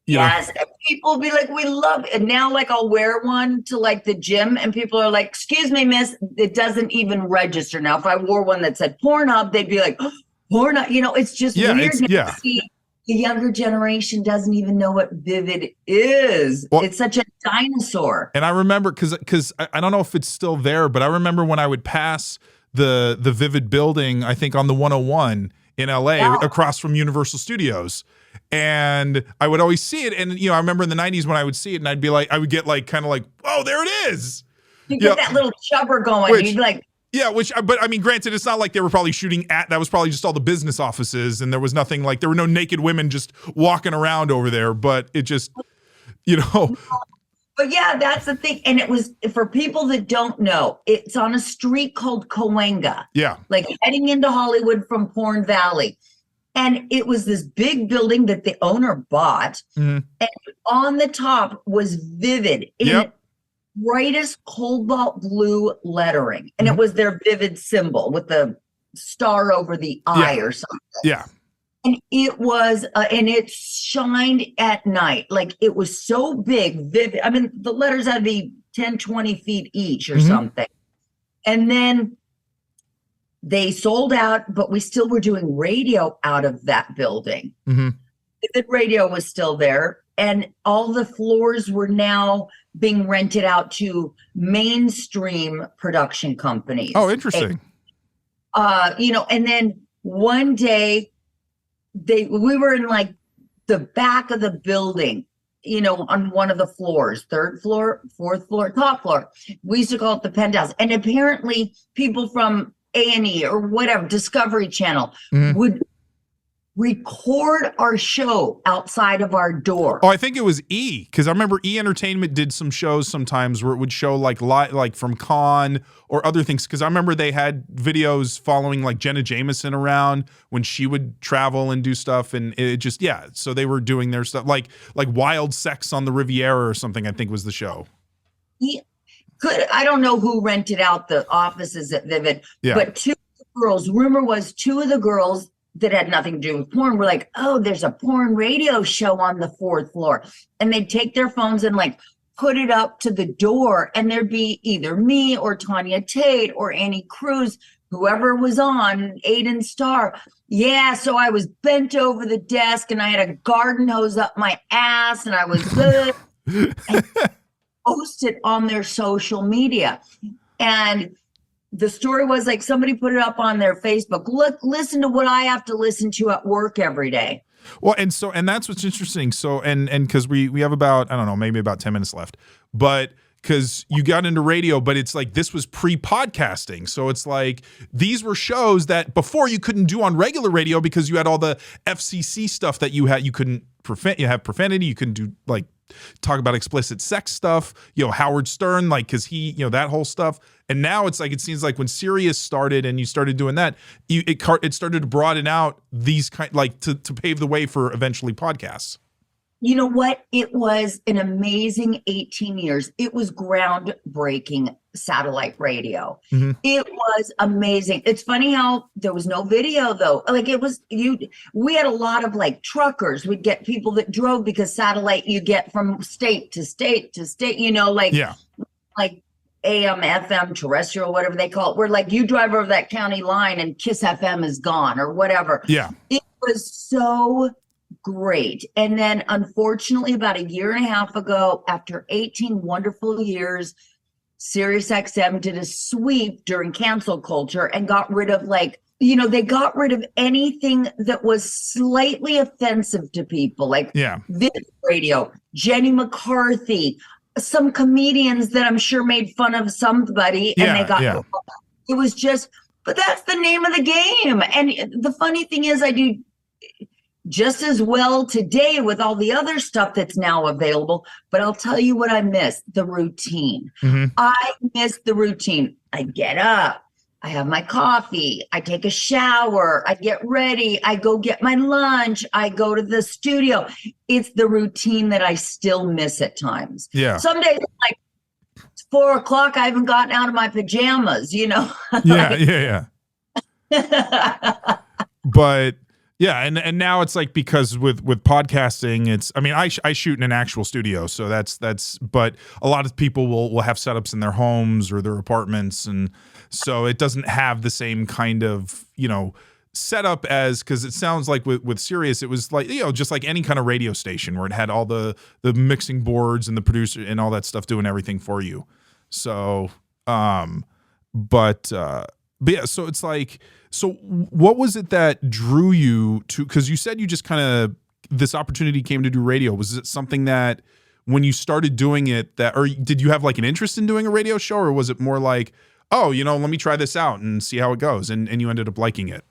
yes. And people be like, we love it. And now like I'll wear one to like the gym and people are like, excuse me, miss, it doesn't even register. Now if I wore one that said Pornhub, they'd be like, oh, Pornhub, it's just weird to see the younger generation doesn't even know what Vivid is. Well, it's such a dinosaur. And I remember because I don't know if it's still there, but I remember when I would pass the Vivid building, I think on the 101 in LA across from Universal Studios. And I would always see it. And, I remember in the 90s when I would see it and I would get like, kind of like, oh, there it is. You get that little chubber going. You'd be like, yeah, but I mean, granted, it's not like they were probably shooting that was probably just all the business offices and there was nothing like, there were no naked women just walking around over there, but it just, But yeah, that's the thing. And it was, for people that don't know, it's on a street called Cahuenga. Yeah. Like heading into Hollywood from Porn Valley. And it was this big building that the owner bought. Mm-hmm. And on the top was Vivid in brightest cobalt blue lettering. And it was their Vivid symbol with the star over the eye or something. Yeah. And it was, and it shined at night. Like it was so big, vivid. I mean, the letters had to be 10, 20 feet each or something. And then they sold out, but we still were doing radio out of that building. Mm-hmm. The radio was still there. And all the floors were now being rented out to mainstream production companies. Oh, interesting. And, and then one day we were in like the back of the building, on one of the floors, third floor, fourth floor, top floor. We used to call it the Penthouse. And apparently people from A&E or whatever, Discovery Channel would record our show outside of our door. Oh, I think it was E, because I remember E Entertainment did some shows sometimes where it would show like from Con or other things, because I remember they had videos following like Jenna Jameson around when she would travel and do stuff, and it just so they were doing their stuff like Wild Sex on the Riviera or something, I think was the show. I don't know who rented out the offices at Vivid, but two girls, rumor was two of the girls that had nothing to do with porn were like, oh, there's a porn radio show on the fourth floor. And they'd take their phones and like put it up to the door, and there'd be either me or Tanya Tate or Annie Cruz, whoever was on, Aiden Starr. Yeah, so I was bent over the desk and I had a garden hose up my ass and I was good. And posted on their social media. And the story was like somebody put it up on their Facebook. Look, listen to what I have to listen to at work every day. Well, and that's what's interesting. So, and because we have about, I don't know, maybe about 10 minutes left, but because you got into radio, but it's like this was pre-podcasting. So it's like these were shows that before you couldn't do on regular radio because you had all the FCC stuff that you had. You couldn't you have profanity. You couldn't do like talk about explicit sex stuff, Howard Stern, like, cause he, that whole stuff. And now it's like, it seems like when Sirius started and you started doing that, it started to broaden out these to pave the way for eventually podcasts. You know what? It was an amazing 18 years. It was groundbreaking satellite radio. Mm-hmm. It was amazing. It's funny how there was no video though. Like we had a lot of like truckers. We'd get people that drove because satellite you get from state to state to state, like AM, FM, terrestrial, whatever they call it. Where like you drive over that county line and Kiss FM is gone or whatever. Yeah. It was so great. And then unfortunately about a year and a half ago, after 18 wonderful years, SiriusXM did a sweep during cancel culture and got rid of they got rid of anything that was slightly offensive to people, like Vivid Radio, Jenny McCarthy, some comedians that I'm sure made fun of somebody and they got it was just, but that's the name of the game. And the funny thing is I do just as well today with all the other stuff that's now available. But I'll tell you what I miss, the routine. Mm-hmm. I miss the routine. I get up, I have my coffee, I take a shower, I get ready, I go get my lunch, I go to the studio. It's the routine that I still miss at times. Yeah. Some days I'm like, 4 o'clock. I haven't gotten out of my pajamas, you know? Yeah. But yeah, and now it's like, because with podcasting, it's, I mean, I shoot in an actual studio, so that's but a lot of people will have setups in their homes or their apartments, and so it doesn't have the same kind of, you know, setup as, because it sounds like with Sirius, it was like, you know, just like any kind of radio station where it had all the mixing boards and the producer and all that stuff doing everything for you. So but yeah, so it's like, so what was it that drew you to, because you said you just kind of, this opportunity came to do radio. Was it something that when you started doing it, that, or did you have like an interest in doing a radio show, or was it more like, oh, you know, let me try this out and see how it goes, and you ended up liking it?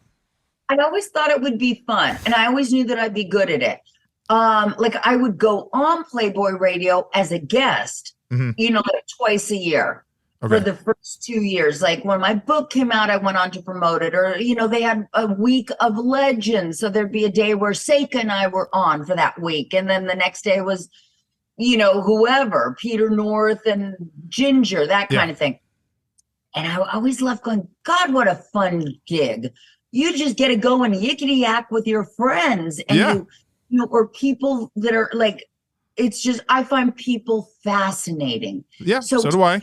I always thought it would be fun, and I always knew that I'd be good at it. Like I would go on Playboy Radio as a guest, you know, like twice a year. Okay. For the first 2 years. Like when my book came out, I went on to promote it. Or, you know, they had a week of legends. So there'd be a day where Seika and I were on for that week. And then the next day was, you know, whoever, Peter North and Ginger, that kind of thing. And I always loved going, God, what a fun gig. You just get to go and yickety yak with your friends. And you know, or people that are like, it's just, I find people fascinating. Yeah, so do I.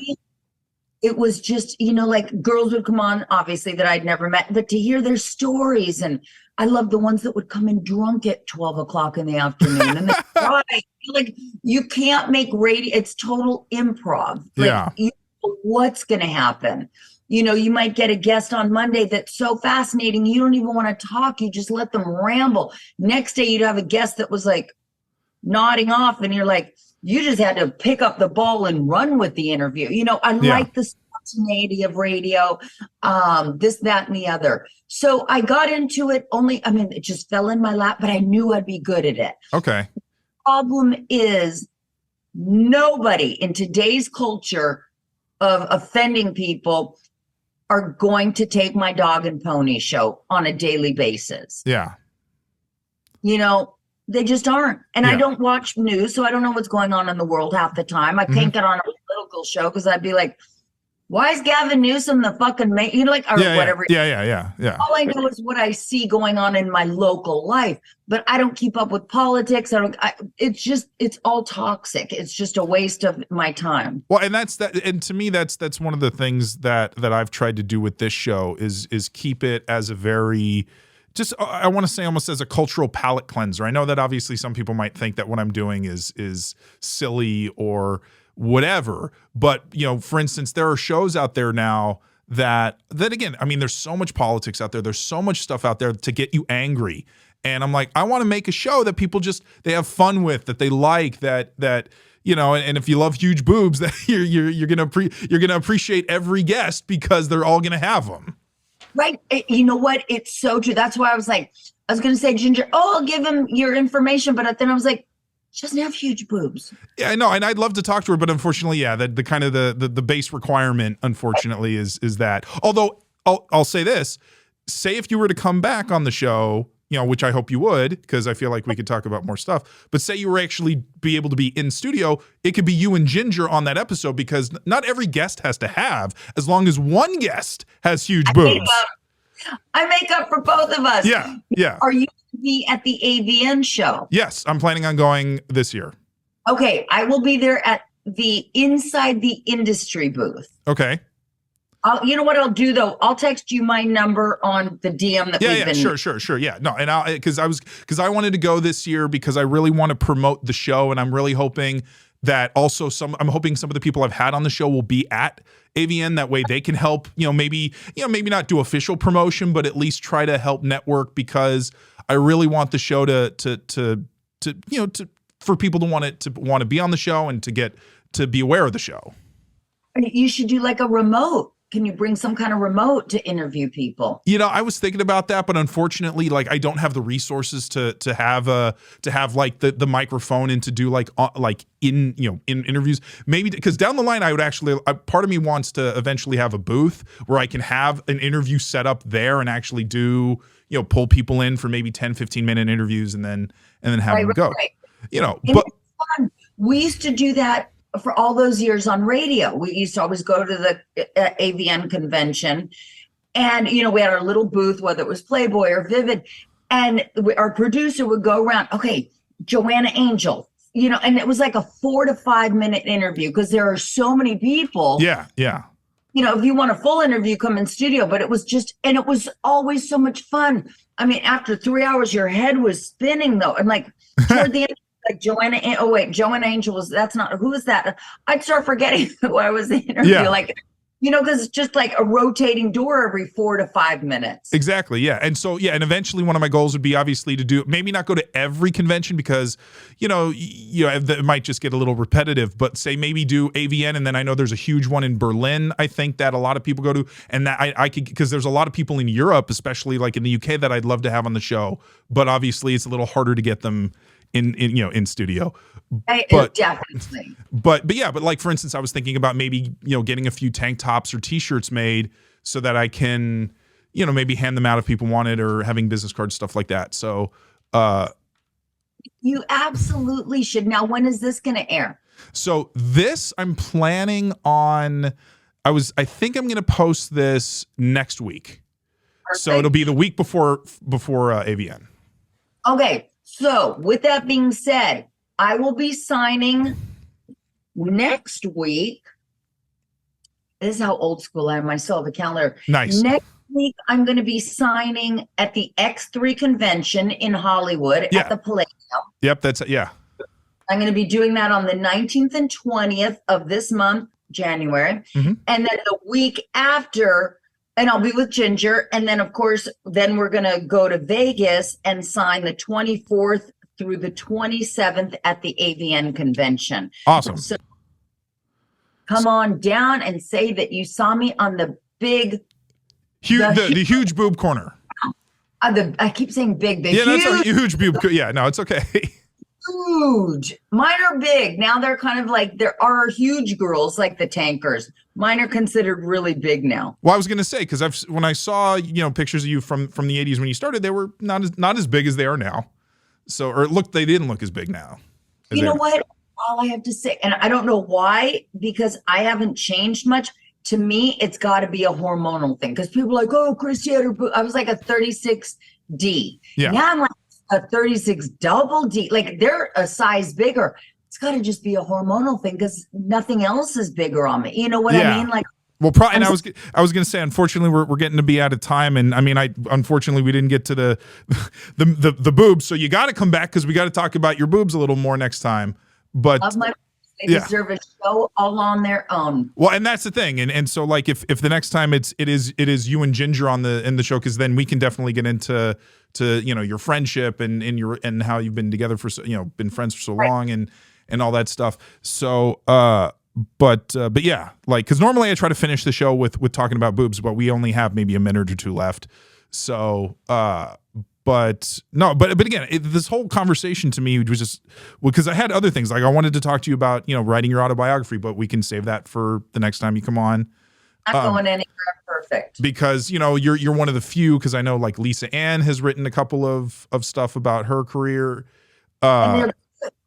It was just, you know, like girls would come on, obviously, that I'd never met, but to hear their stories. And I love the ones that would come in drunk at 12 o'clock in the afternoon. And they cry. Like, you can't make radio. It's total improv. Like, you know what's going to happen. You know, you might get a guest on Monday that's so fascinating, you don't even want to talk. You just let them ramble. Next day, you'd have a guest that was like nodding off, and you're like, you just had to pick up the ball and run with the interview. You know, I like the spontaneity of radio, this, that, and the other. So I got into it it just fell in my lap, but I knew I'd be good at it. Okay. The problem is nobody in today's culture of offending people are going to take my dog and pony show on a daily basis. Yeah. You know, they just aren't. And I don't watch news, so I don't know what's going on in the world half the time. I can't get on a political show because I'd be like, why is Gavin Newsom the fucking you know, like, or whatever. Yeah. All I know is what I see going on in my local life, but I don't keep up with politics. It's all toxic. It's just a waste of my time. Well, and and to me, that's one of the things that I've tried to do with this show is keep it as a very, just, I want to say almost as a cultural palate cleanser. I know that obviously some people might think that what I'm doing is silly or whatever, but, you know, for instance, there are shows out there now that again, I mean, there's so much politics out there. There's so much stuff out there to get you angry. And I'm like, I want to make a show that people just, they have fun with, that they like, that, you know, and if you love huge boobs, that you're going to appreciate every guest because they're all going to have them. Right. You know what? It's so true. That's why I was going to say, Ginger, I'll give him your information. But then I was like, she doesn't have huge boobs. Yeah, I know. And I'd love to talk to her. But unfortunately, the kind of the base requirement, unfortunately, is that. Although I'll say this, say if you were to come back on the show, you know, which I hope you would, because I feel like we could talk about more stuff. But say you were actually be able to be in studio, it could be you and Ginger on that episode, because not every guest has to have, as long as one guest has huge boobs. I make up for both of us. Yeah. Are you going to be at the AVN show? Yes, I'm planning on going this year. Okay, I will be there at the Inside the Industry booth. Okay. You know what I'll do though? I'll text you my number on the DM that we've been. Sure. Yeah, no, and because I wanted to go this year because I really want to promote the show, and I'm really hoping that also I'm hoping some of the people I've had on the show will be at AVN. That way they can help. Maybe not do official promotion, but at least try to help network, because I really want the show for people to want to be on the show and to be aware of the show. You should do like a remote. Can you bring some kind of remote to interview people? I was thinking about that, but unfortunately, like, I don't have the resources to have like the microphone and to do like in interviews. Maybe because down the line, I would actually, part of me wants to eventually have a booth where I can have an interview set up there and actually do, pull people in for maybe 10, 15-minute interviews and then have them go. Right. But we used to do that for all those years on radio. We used to always go to the AVN convention, and we had our little booth, whether it was Playboy or Vivid, and our producer would go around. Okay, Joanna Angel, and it was like a 4 to 5 minute interview because there are so many people. Yeah. If you want a full interview, come in studio. But it was it was always so much fun. I mean, after 3 hours, your head was spinning though, and like toward the end. Like Joanna, oh wait, Joanna Angel who is that? I'd start forgetting who I was interviewing, because it's just like a rotating door every 4 to 5 minutes. Exactly, yeah. And so, and eventually one of my goals would be obviously to do, maybe not go to every convention because, it might just get a little repetitive, but say maybe do AVN, and then I know there's a huge one in Berlin, I think that a lot of people go to, and that I could, because there's a lot of people in Europe, especially like in the UK, that I'd love to have on the show, but obviously it's a little harder to get them in studio. Definitely. But like, for instance, I was thinking about maybe, getting a few tank tops or t-shirts made so that I can, maybe hand them out if people want it, or having business cards, stuff like that. So, you absolutely should. Now, when is this going to air? So this, I'm planning on, I think I'm going to post this next week. Perfect. So it'll be the week before AVN. Okay. So with that being said, I will be signing next week. This is how old school I am. I still have a calendar. Nice. Next week, I'm going to be signing at the X3 convention in Hollywood at the Palladium. Yep, that's it. Yeah. I'm going to be doing that on the 19th and 20th of this month, January. Mm-hmm. And then the week after, and I'll be with Ginger. And then, of course, we're going to go to Vegas and sign the 24th through the 27th at the AVN convention. Awesome. So come on down and say that you saw me on the big... the huge boob corner. I keep saying big. Yeah, that's a huge boob. Yeah, no, it's okay. Huge. Mine are big. Now they're kind of like, there are huge girls like the tankers. Mine are considered really big now. Well, I was going to say, because when I saw, pictures of you from the 80s when you started, they were not as big as they are now. So, they didn't look as big now. You know what? All I have to say, and I don't know why, because I haven't changed much. To me, it's got to be a hormonal thing. Because people are like, oh, Christy had her boob. I was like a 36D. Yeah. Now I'm like a 36 double D. Like they're a size bigger. It's got to just be a hormonal thing because nothing else is bigger on me. You know what I mean? Like, well, and I was going to say, unfortunately, we're getting to be out of time, and I mean, unfortunately we didn't get to the boobs, so you got to come back because we got to talk about your boobs a little more next time. But they deserve a show all on their own. Well, and that's the thing, and so like if the next time it is you and Ginger in the show, because then we can definitely get into your friendship and how you've been together for been friends for so long and all that stuff. So but yeah, like, because normally I try to finish the show with talking about boobs, but we only have maybe a minute or two left. So but again, this whole conversation to me was just because I had other things, like I wanted to talk to you about writing your autobiography, but we can save that for the next time you come on. Not going anywhere. Perfect. Because you're one of the few, because I know like Lisa Ann has written a couple of stuff about her career.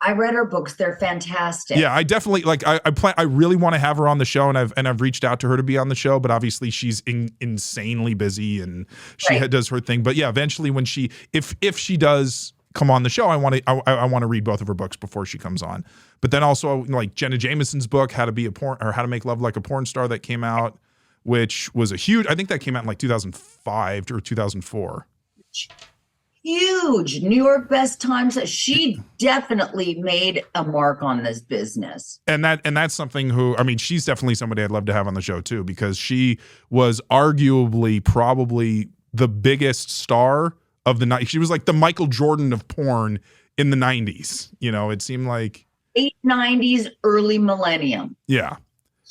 I read her books; they're fantastic. Yeah, I definitely like. I really want to have her on the show, and I've reached out to her to be on the show, but obviously she's insanely busy and she does her thing. But yeah, eventually when if she does come on the show, I want to read both of her books before she comes on. But then also like Jenna Jameson's book, How to Make Love Like a Porn Star, that came out, which was a huge. I think that came out in like 2005 or 2004. Huge. New York Best Times. She definitely made a mark on this business. And that's something she's definitely somebody I'd love to have on the show too, because she was arguably probably the biggest star of the night. She was like the Michael Jordan of porn in the 90s. It seemed like late 90s, early millennium. Yeah.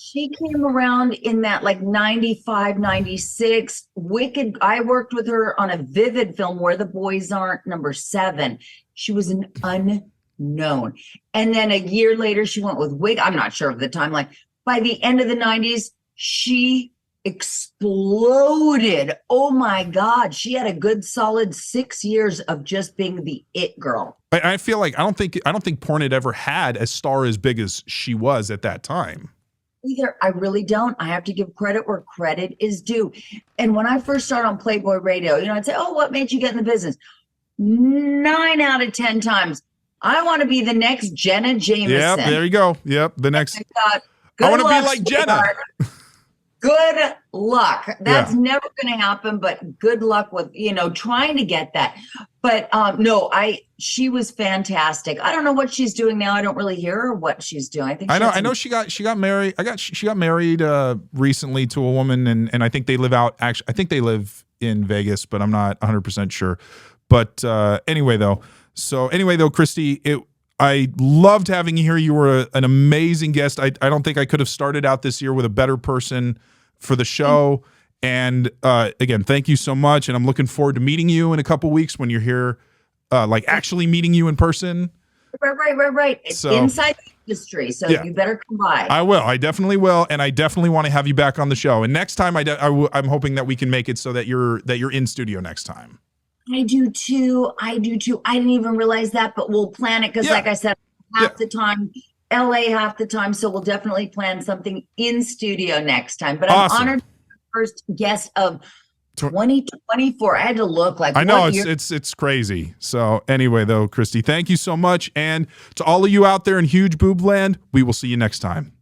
She came around in that like 95, 96. Wicked. I worked with her on a Vivid film, Where the Boys Aren't, #7. She was an unknown. And then a year later, she went with Wig. I'm not sure of the timeline. By the end of the 90s, she exploded. Oh my God. She had a good solid 6 years of just being the it girl. I feel like I don't think porn had ever had a star as big as she was at that time. Either. I really don't. I have to give credit where credit is due. And when I first started on Playboy Radio, I'd say, oh, what made you get in the business? 9 out of 10 times, I want to be the next Jenna Jameson. Yep, there you go. Yep, the next. I want to be like Jenna. Good luck. That's never going to happen, but good luck with, trying to get that. But no, she was fantastic. I don't know what she's doing now. I don't really hear her what she's doing. I know she got married. She got married recently to a woman, and I think they live out, actually, I think they live in Vegas, but I'm not 100% sure. But anyway, though, Christy, I loved having you here. You were an amazing guest. I don't think I could have started out this year with a better person for the show. And again, thank you so much. And I'm looking forward to meeting you in a couple weeks when you're here, like actually meeting you in person. Right. It's inside the industry, so you better come by. I will. I definitely will, and I definitely want to have you back on the show. And next time, I'm hoping that we can make it so that you're in studio next time. I do too. I didn't even realize that, but we'll plan it because, like I said, half the time, LA half the time. So we'll definitely plan something in studio next time. But I'm honored to be the first guest of 2024. I had to look like I know it's crazy. So anyway, though, Christy, thank you so much, and to all of you out there in huge boob land, we will see you next time.